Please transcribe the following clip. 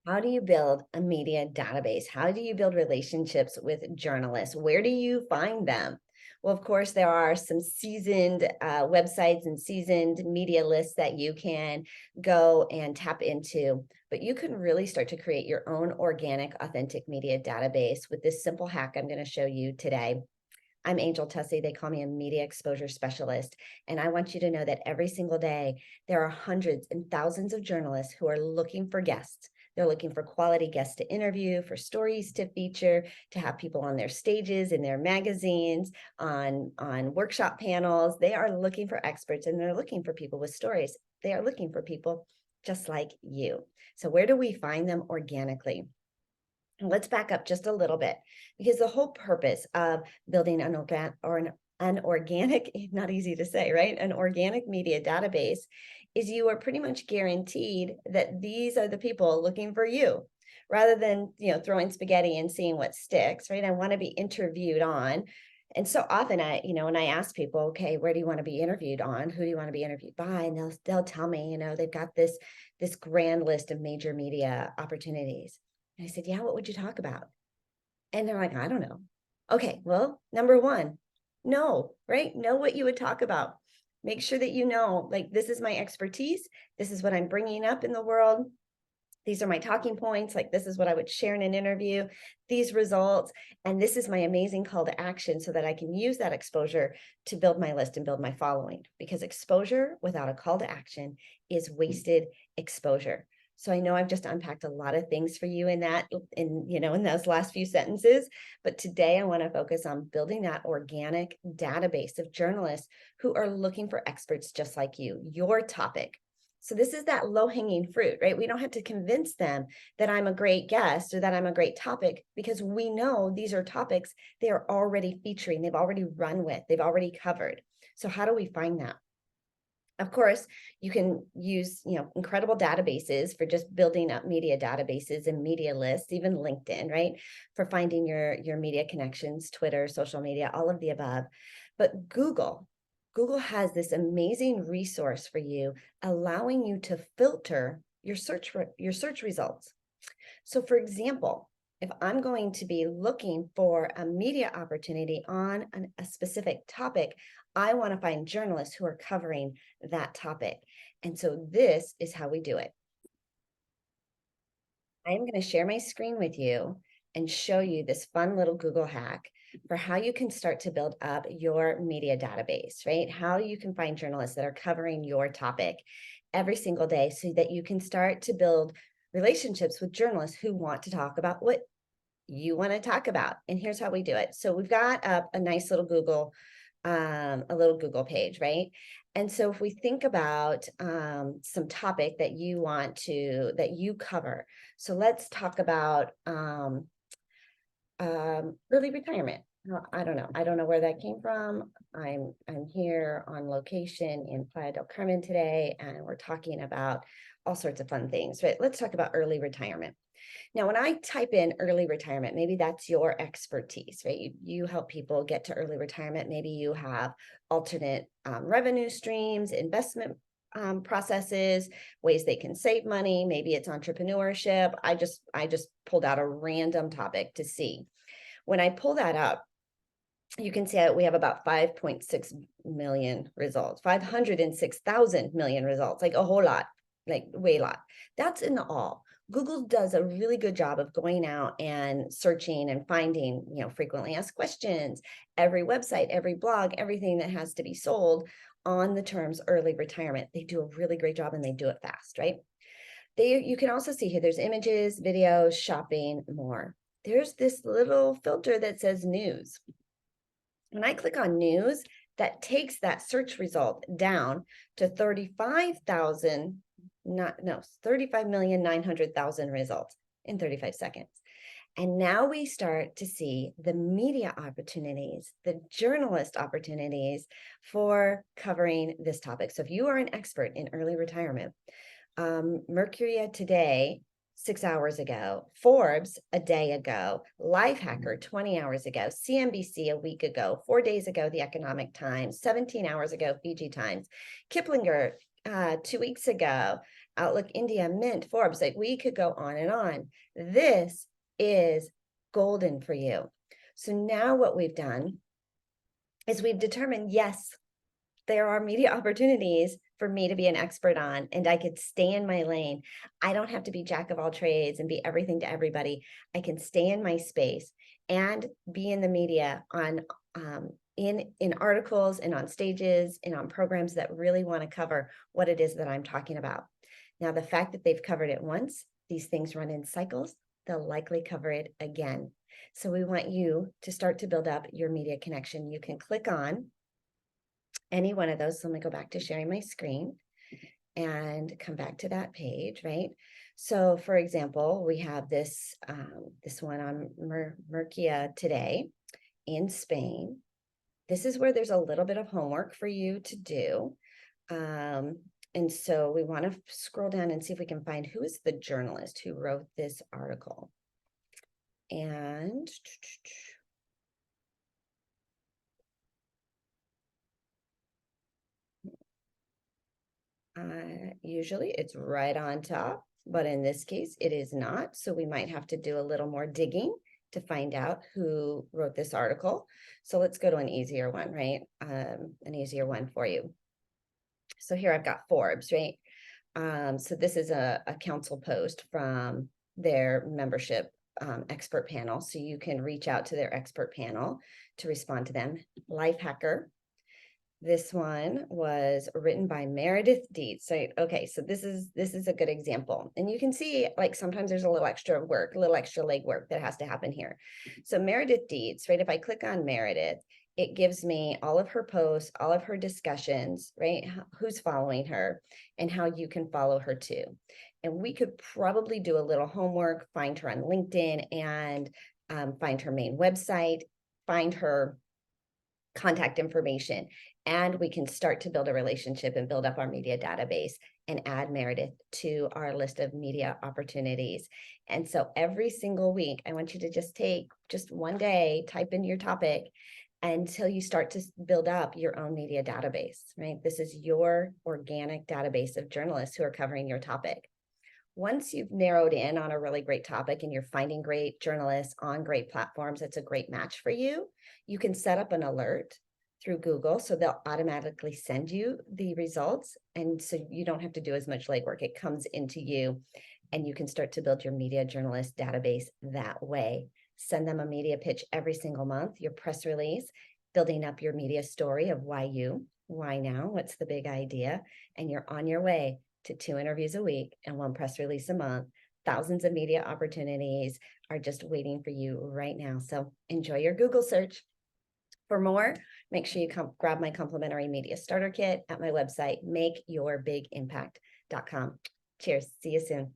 How do you build a media database? How do you build relationships with journalists? Where do you find them? Well, of course, there are some seasoned websites and seasoned media lists that you can go and tap into, but you can really start to create your own organic, authentic media database with this simple hack I'm going to show you today. I'm Angel Tuccy. They call me a media exposure specialist. And I want you to know that every single day, there are hundreds and thousands of journalists who are looking for guests. They're looking for quality guests to interview, for stories to feature, to have people on their stages, in their magazines, on workshop panels. They are looking for experts and they're looking for people with stories. They are looking for people just like you. So where do we find them organically? Let's back up just a little bit because the whole purpose of building an organic, not easy to say, right? An organic media database is you are pretty much guaranteed that these are the people looking for you rather than, throwing spaghetti and seeing what sticks, right? I want to be interviewed on. And so often when I ask people, okay, where do you want to be interviewed on? Who do you want to be interviewed by? And they'll tell me, they've got this grand list of major media opportunities. And I said, yeah, what would you talk about? And they're like, I don't know. Okay, well, number one, know, right? Know what you would talk about. Make sure that you know, like, this is my expertise. This is what I'm bringing up in the world. These are my talking points. Like, this is what I would share in an interview, these results. And this is my amazing call to action so that I can use that exposure to build my list and build my following. Because exposure without a call to action is wasted exposure. So I know I've just unpacked a lot of things for you in those last few sentences, but today I want to focus on building that organic database of journalists who are looking for experts just like you, your topic. So this is that low-hanging fruit, right? We don't have to convince them that I'm a great guest or that I'm a great topic because we know these are topics they are already featuring, they've already run with, they've already covered. So how do we find that? Of course, you can use, incredible databases for just building up media databases and media lists, even LinkedIn, right? For finding your media connections, Twitter, social media, all of the above. But Google has this amazing resource for you, allowing you to filter your search results. So for example, if I'm going to be looking for a media opportunity on a specific topic, I want to find journalists who are covering that topic. And so this is how we do it. I'm going to share my screen with you and show you this fun little Google hack for how you can start to build up your media database, right? How you can find journalists that are covering your topic every single day so that you can start to build relationships with journalists who want to talk about what you want to talk about. And here's how we do it. So we've got up a nice little Google page, right? And so if we think about some topic that you cover, so let's talk about early retirement. I don't know. I don't know where that came from. I'm here on location in Playa del Carmen today, and we're talking about all sorts of fun things, right? Let's talk about early retirement. Now, when I type in early retirement, maybe that's your expertise, right? You help people get to early retirement. Maybe you have alternate revenue streams, investment processes, ways they can save money. Maybe it's entrepreneurship. I just pulled out a random topic to see. When I pull that up, you can see that we have about 5.6 million results, 506,000 million results, like a whole lot, like way a lot. That's in all. Google does a really good job of going out and searching and finding, frequently asked questions, every website, every blog, everything that has to be sold on the terms early retirement. They do a really great job and they do it fast, right? You can also see here, there's images, videos, shopping, more. There's this little filter that says news. When I click on news, that takes that search result down to 35,900,000 results in 35 seconds. And now we start to see the media opportunities, the journalist opportunities for covering this topic. So if you are an expert in early retirement, Mercury Today 6 hours ago, Forbes a day ago, Lifehacker 20 hours ago, CNBC a week ago, 4 days ago, The Economic Times, 17 hours ago, Fiji Times, Kiplinger 2 weeks ago, Outlook India, Mint, Forbes, like we could go on and on. This is golden for you. So now what we've done is we've determined, yes, there are media opportunities for me to be an expert on, and I could stay in my lane. I don't have to be jack of all trades and be everything to everybody. I can stay in my space and be in the media on in articles and on stages and on programs that really want to cover what it is that I'm talking about. Now, the fact that they've covered it once, these things run in cycles, they'll likely cover it again. So we want you to start to build up your media connection. You can click on any one of those. So let me go back to sharing my screen and come back to that page, right? So for example, we have this one on Murcia today in Spain. This is where there's a little bit of homework for you to do. And so we want to scroll down and see if we can find who is the journalist who wrote this article. And usually it's right on top, but in this case it is not. So we might have to do a little more digging to find out who wrote this article. So let's go to an easier one, right? An easier one for you. So here I've got Forbes, right? So this is a council post from their membership expert panel. So you can reach out to their expert panel to respond to them. Life Hacker. This one was written by Meredith Dietz. So, okay, so this is a good example. And you can see like sometimes there's a little extra work, a little extra legwork that has to happen here. So Meredith Dietz, right? If I click on Meredith, it gives me all of her posts, all of her discussions, right? Who's following her and how you can follow her too. And we could probably do a little homework, find her on LinkedIn and find her main website, find her contact information, and we can start to build a relationship and build up our media database and add Meredith to our list of media opportunities. And so every single week, I want you to just take just one day, type in your topic until you start to build up your own media database, right? This is your organic database of journalists who are covering your topic. Once you've narrowed in on a really great topic and you're finding great journalists on great platforms, it's a great match for you. You can set up an alert through Google, so they'll automatically send you the results. And so you don't have to do as much legwork. It comes into you and you can start to build your media journalist database that way. Send them a media pitch every single month, your press release, building up your media story of why you, why now, what's the big idea, and you're on your way to 2 interviews a week and 1 press release a month. Thousands of media opportunities are just waiting for you right now. So enjoy your Google search. For more, make sure you grab my complimentary media starter kit at my website, makeyourbiguimpact.com. Cheers. See you soon.